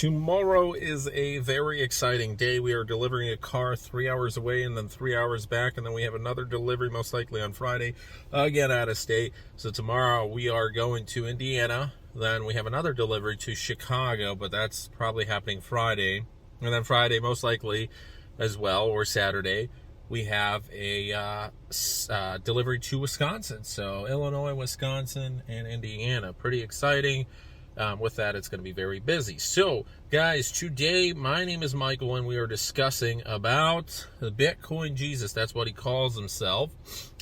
Tomorrow is a very exciting day. We are delivering a car 3 hours away and then 3 hours back, and then we have another delivery most likely on Friday, again out of state. So tomorrow we are going to Indiana. Then we have another delivery to Chicago, but that's probably happening Friday. And then Friday most likely as well, or Saturday, we have a delivery to Wisconsin. So Illinois, Wisconsin, and Indiana. Pretty exciting. With that, it's going to be very busy. So, guys, today my name is Michael, and we are discussing about the Bitcoin Jesus. That's what he calls himself.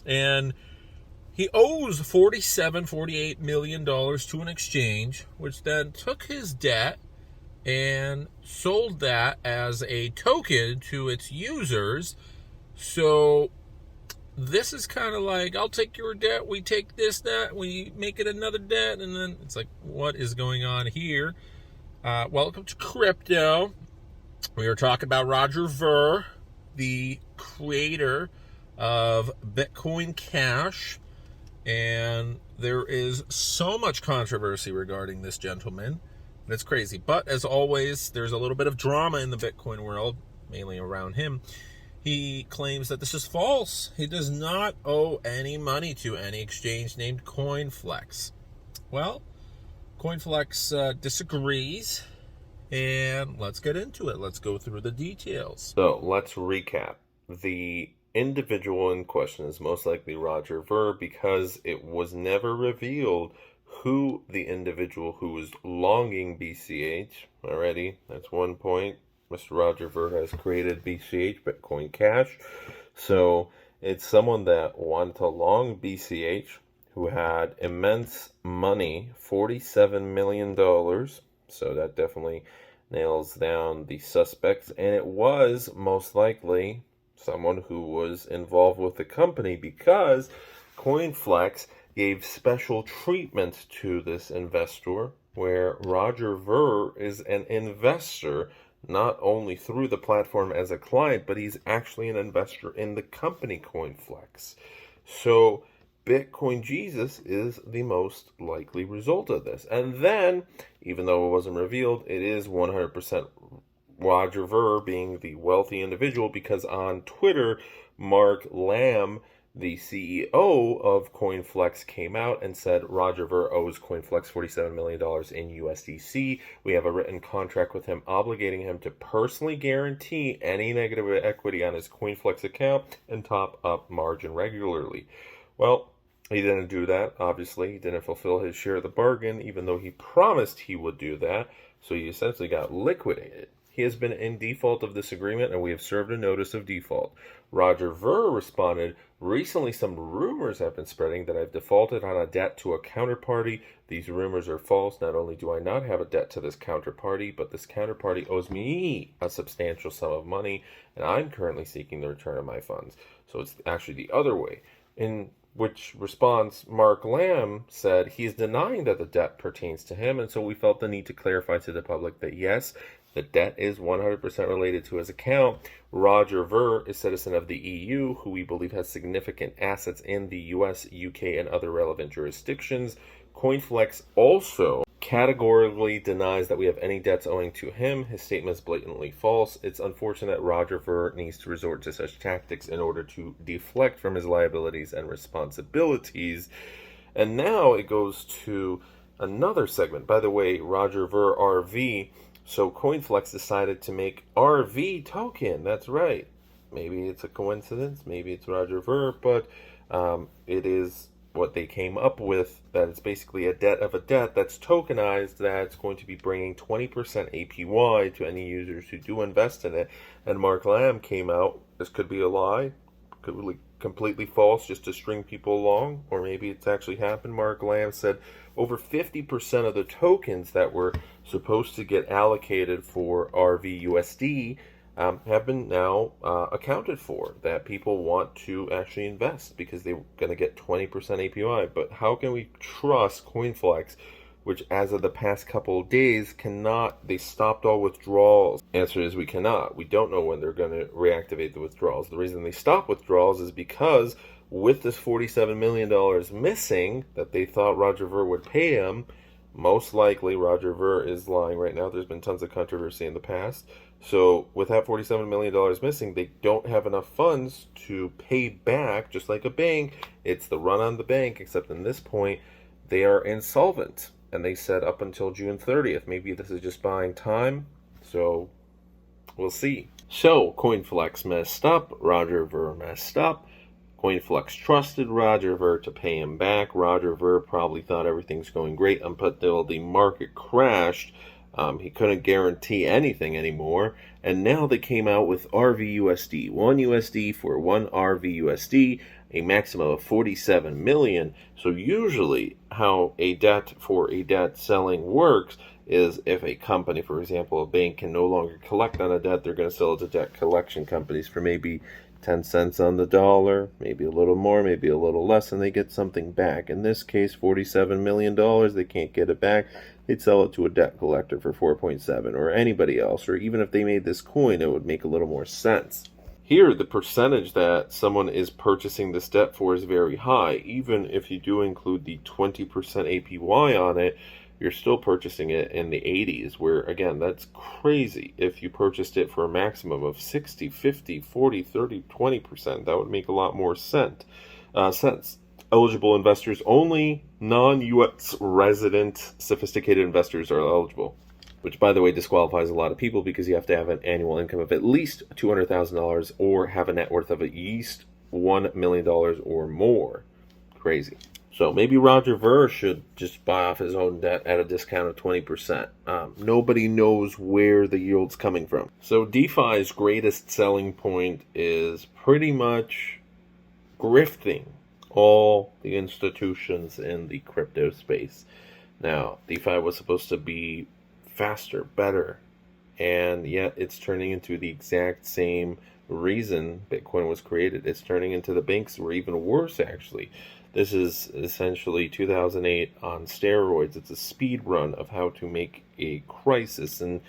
And he owes $48 million to an exchange, which then took his debt and sold that as a token to its users. So this is kind of like, I'll take your debt, we take this debt, we make it another debt, and then it's like, what is going on here? Welcome to crypto. We are talking about Roger Ver, the creator of Bitcoin Cash, and there is so much controversy regarding this gentleman, and it's crazy. But as always, there's a little bit of drama in the Bitcoin world, mainly around him. He claims that this is false. He does not owe any money to any exchange named COINFLEX. Well, COINFLEX disagrees, and let's get into it. Let's go through the details. So let's recap. The individual in question is most likely Roger Ver because it was never revealed who the individual who was longing BCH already. That's one point. Mr. Roger Ver has created BCH, Bitcoin Cash. So it's someone that wanted to long BCH, who had immense money, $47 million. So that definitely nails down the suspects. And it was most likely someone who was involved with the company because COINFLEX gave special treatment to this investor, where Roger Ver is an investor not only through the platform as a client, but he's actually an investor in the company COINFLEX. So Bitcoin Jesus is the most likely result of this. And then, even though it wasn't revealed, it is 100% Roger Ver being the wealthy individual, because on Twitter, Mark Lamb, the CEO of COINFLEX, came out and said Roger Ver owes COINFLEX $47 million in USDC. We have a written contract with him obligating him to personally guarantee any negative equity on his COINFLEX account and top up margin regularly. Well, he didn't do that, obviously. He didn't fulfill his share of the bargain, even though he promised he would do that. So he essentially got liquidated. He has been in default of this agreement, and we have served a notice of default. Roger Ver responded, recently some rumors have been spreading that I've defaulted on a debt to a counterparty. These rumors are false. Not only do I not have a debt to this counterparty, but this counterparty owes me a substantial sum of money, and I'm currently seeking the return of my funds. So it's actually the other way. In which response, Mark Lamb said he's denying that the debt pertains to him, and so we felt the need to clarify to the public that yes, the debt is 100% related to his account. Roger Ver is a citizen of the EU, who we believe has significant assets in the US, UK, and other relevant jurisdictions. COINFLEX also categorically denies that we have any debts owing to him. His statement is blatantly false. It's unfortunate that Roger Ver needs to resort to such tactics in order to deflect from his liabilities and responsibilities. And now it goes to another segment. By the way, Roger Ver RV. So COINFLEX decided to make RV token. That's right. Maybe it's a coincidence. Maybe it's Roger Ver, but it is what they came up with, that it's basically a debt of a debt that's tokenized, that's going to be bringing 20% APY to any users who do invest in it. And Mark Lamb came out, this could be a lie, could be completely false just to string people along, or maybe it's actually happened. Mark Lamb said over 50% of the tokens that were supposed to get allocated for rvUSD have been now accounted for, that people want to actually invest because they're going to get 20% APY. But how can we trust COINFLEX, which as of the past couple of days they stopped all withdrawals? Answer is we cannot. We don't know when they're going to reactivate the withdrawals. The reason they stopped withdrawals is because with this $47 million missing that they thought Roger Ver would pay him, most likely Roger Ver is lying right now. There's been tons of controversy in the past. So with that $47 million missing, they don't have enough funds to pay back, just like a bank. It's the run on the bank, except in this point, they are insolvent. And they said up until June 30th. Maybe this is just buying time. So we'll see. So COINFLEX messed up. Roger Ver messed up. COINFLEX trusted Roger Ver to pay him back. Roger Ver probably thought everything's going great until the market crashed. He couldn't guarantee anything anymore. And now they came out with rvUSD. 1 USD for 1 rvUSD, a maximum of 47 million. So usually how a debt for a debt selling works is if a company, for example, a bank, can no longer collect on a debt, they're going to sell it to debt collection companies for maybe 10 cents on the dollar, maybe a little more, maybe a little less, and they get something back. In this case, $47 million, they can't get it back. They'd sell it to a debt collector for 4.7, or anybody else, or even if they made this coin, it would make a little more sense. Here, the percentage that someone is purchasing this debt for is very high. Even if you do include the 20% APY on it, you're still purchasing it in the 80s, where, again, that's crazy. If you purchased it for a maximum of 60, 50, 40, 30, 20%, that would make a lot more sense. Eligible investors only. Non-U.S. resident sophisticated investors are eligible, which, by the way, disqualifies a lot of people because you have to have an annual income of at least $200,000 or have a net worth of at least $1 million or more. Crazy. So maybe Roger Ver should just buy off his own debt at a discount of 20%. Nobody knows where the yield's coming from. So DeFi's greatest selling point is pretty much grifting all the institutions in the crypto space. Now, DeFi was supposed to be faster, better, and yet it's turning into the exact same reason Bitcoin was created. It's turning into the banks, or even worse, actually. This is essentially 2008 on steroids. It's a speed run of how to make a crisis. And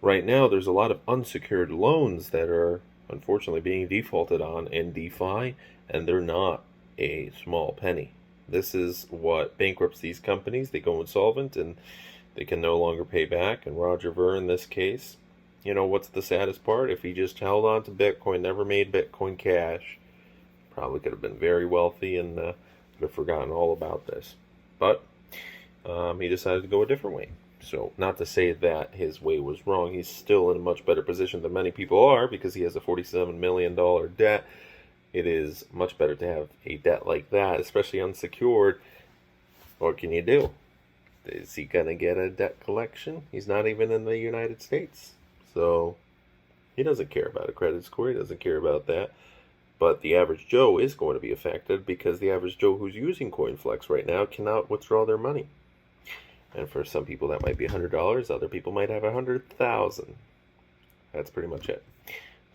right now, there's a lot of unsecured loans that are unfortunately being defaulted on in DeFi, and they're not a small penny. This is what bankrupts these companies. They go insolvent and they can no longer pay back. And Roger Ver, in this case, you know, what's the saddest part? If he just held on to Bitcoin, never made Bitcoin Cash, probably could have been very wealthy and have forgotten all about this. But he decided to go a different way. So not to say that his way was wrong. He's still in a much better position than many people are because he has a $47 million debt. It is much better to have a debt like that, especially unsecured. What can you do? Is he going to get a debt collection? He's not even in the United States. So he doesn't care about a credit score. He doesn't care about that. But the average Joe is going to be affected because the average Joe who's using COINFLEX right now cannot withdraw their money. And for some people that might be $100. Other people might have 100,000. That's pretty much it.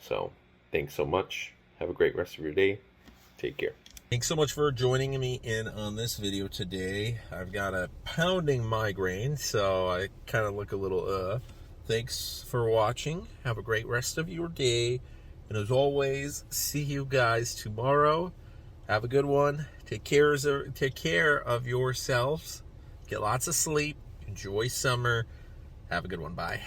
So thanks so much. Have a great rest of your day. Take care. Thanks so much for joining me in on this video today. I've got a pounding migraine, so I kind of look a little Thanks for watching. Have a great rest of your day. And as always, see you guys tomorrow. Have a good one. Take care of yourselves. Get lots of sleep. Enjoy summer. Have a good one. Bye.